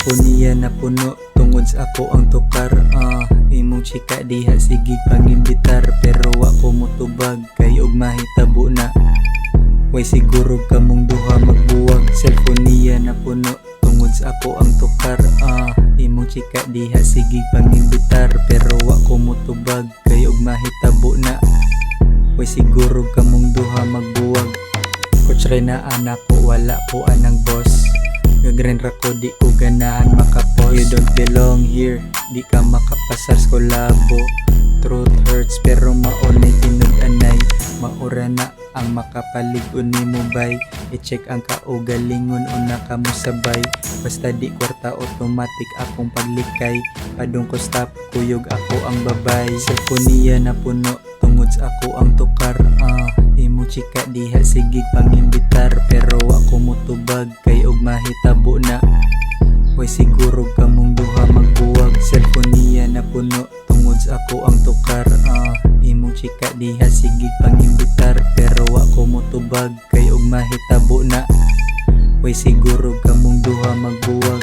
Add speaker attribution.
Speaker 1: Cellphone niya na puno tungod sa ako ang tukar. Imong chika diha sige pangimbitar, pero wa ko motubag kay og mahitabo na. Way siguro kamong duha magbuwag. Cellphone niya na puno tungod sa ako ang tukar. Imong chika diha sige pangimbitar, pero wa ko motubag kay og mahitabo na. Way siguro kamong duha magbuwag. Kutsray na anak ko, wala ko anang boss. Gagren ra ko, di ko ganahan makapos. You don't belong here, di ka makapasar sa kolabo. Truth hurts pero maunay tinud-anay. Maura na ang makapalig-on ni mo bay. I-check ang kaugalingon una ka mo sabay. Basta di kwarta automatic akong paglikay. Padung ko stop, kuyog ako ang babay. Cellphone niya na puno tungod sa ako ang tukar. Imo chika diha sige pangimbitar, pero ako motubag kay og mahitabo na. Way siguro kamong duha magbuwag. Cellphone niya na puno tungod sa ako ang tukar. Imo chika diha sige pangimbitar, pero ako motubag kay og mahitabo na. Way siguro kamong duha magbuwag.